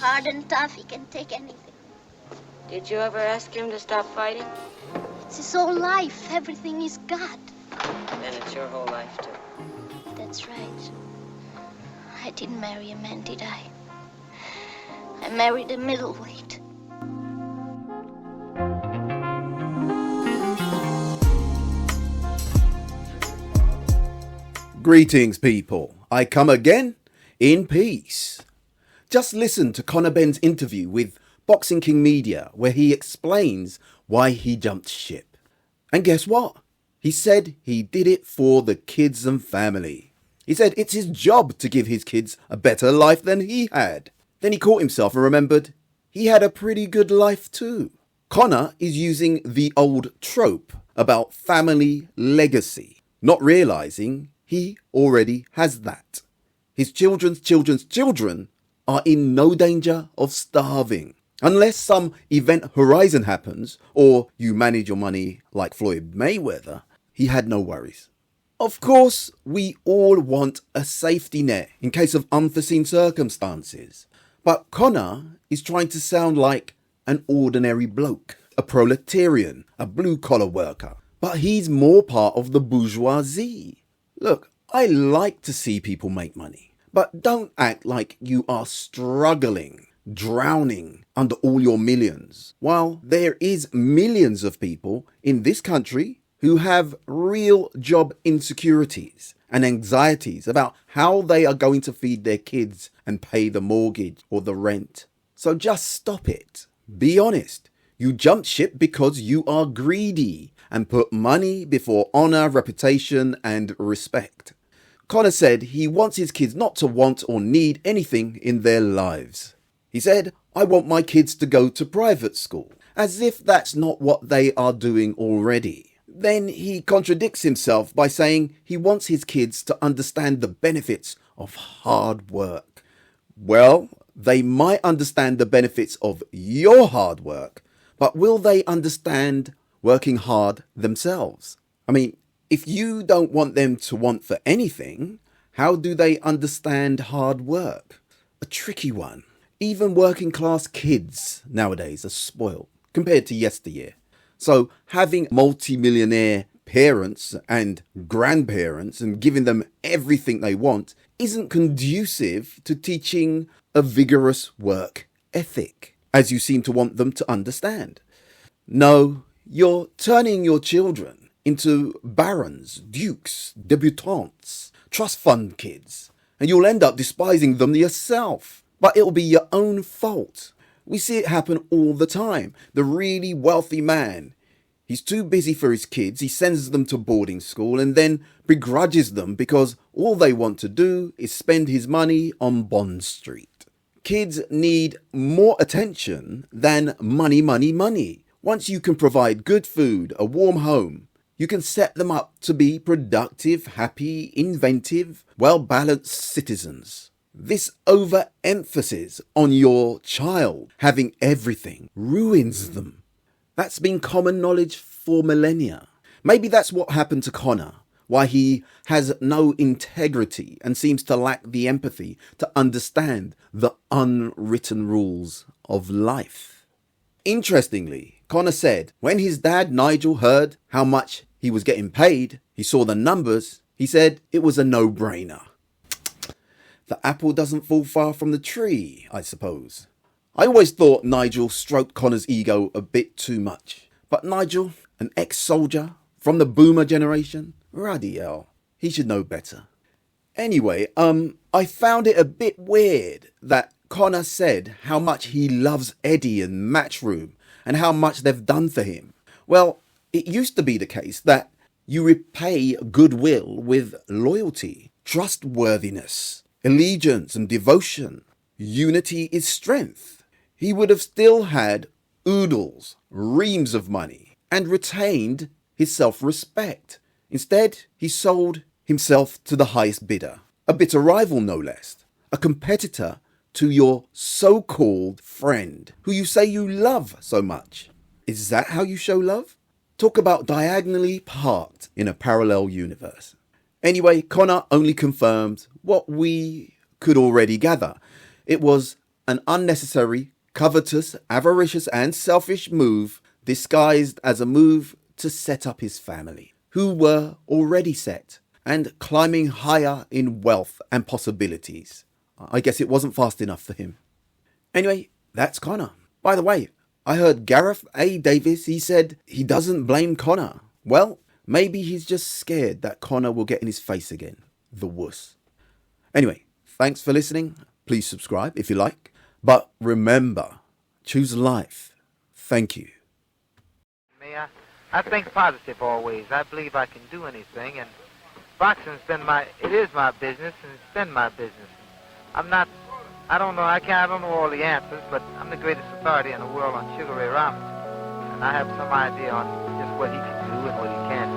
Hard and tough, he can take anything. Did you ever ask him to stop fighting? It's his whole life. Everything he's got. Then it's your whole life, too. That's right. I didn't marry a man, did I? I married a middleweight. Greetings, people. I come again in peace. Just listen to Conor Benn's interview with Boxing King Media, where he explains why he jumped ship. And guess what? He said he did it for the kids and family. He said it's his job to give his kids a better life than he had. Then he caught himself and remembered he had a pretty good life too. Conor is using the old trope about family legacy, not realizing he already has that. His children's children's children are in no danger of starving. Unless some event horizon happens, or you manage your money like Floyd Mayweather, he had no worries. Of course, we all want a safety net in case of unforeseen circumstances. But Conor is trying to sound like an ordinary bloke, a proletarian, a blue-collar worker. But he's more part of the bourgeoisie. Look, I like to see people make money, but don't act like you are struggling, drowning under all your millions, while there is millions of people in this country who have real job insecurities and anxieties about how they are going to feed their kids and pay the mortgage or the rent. So just stop it. Be honest. You jumped ship because you are greedy and put money before honor, reputation, and respect. Conor said he wants his kids not to want or need anything in their lives. He said, I want my kids to go to private school, as if that's not what they are doing already. Then he contradicts himself by saying he wants his kids to understand the benefits of hard work. Well, they might understand the benefits of your hard work, but will they understand working hard themselves? I mean, if you don't want them to want for anything, how do they understand hard work? A tricky one. Even working class kids nowadays are spoiled compared to yesteryear. So having multi-millionaire parents and grandparents and giving them everything they want isn't conducive to teaching a vigorous work ethic, as you seem to want them to understand. No, you're turning your children into barons, dukes, debutantes, trust fund kids, and you'll end up despising them yourself. But it'll be your own fault. We see it happen all the time. The really wealthy man, he's too busy for his kids, he sends them to boarding school and then begrudges them because all they want to do is spend his money on Bond Street. Kids need more attention than money, money, money. Once you can provide good food, a warm home, you can set them up to be productive, happy, inventive, well-balanced citizens. This overemphasis on your child having everything ruins them. That's been common knowledge for millennia. Maybe that's what happened to Conor, why he has no integrity and seems to lack the empathy to understand the unwritten rules of life. Interestingly, Conor said when his dad Nigel heard how much he was getting paid, he saw the numbers, he said it was a no-brainer. The apple doesn't fall far from the tree, I suppose. I always thought Nigel stroked Conor's ego a bit too much. But Nigel, an ex-soldier from the boomer generation, ruddy hell, he should know better. Anyway, I found it a bit weird that Conor said how much he loves Eddie and Matchroom and how much they've done for him. Well, it used to be the case that you repay goodwill with loyalty, trustworthiness, allegiance and devotion. Unity is strength. He would have still had oodles, reams of money, and retained his self-respect. Instead, he sold himself to the highest bidder, a bitter rival no less, a competitor to your so-called friend, who you say you love so much. Is that how you show love? Talk about diagonally parked in a parallel universe. Anyway, Conor only confirmed what we could already gather. It was an unnecessary, covetous, avaricious, and selfish move disguised as a move to set up his family, who were already set and climbing higher in wealth and possibilities. I guess it wasn't fast enough for him. Anyway, that's Conor. By the way, I heard Gareth A. Davis, he said he doesn't blame Conor. Well, maybe he's just scared that Conor will get in his face again. The wuss. Anyway, thanks for listening. Please subscribe if you like. But remember, choose life. Thank you. I think positive always. I believe I can do anything, and boxing's been it is my business, and it's been my business. I don't know all the answers, but I'm the greatest authority in the world on Sugar Ray Robinson, and I have some idea on just what he can do and what he can't do.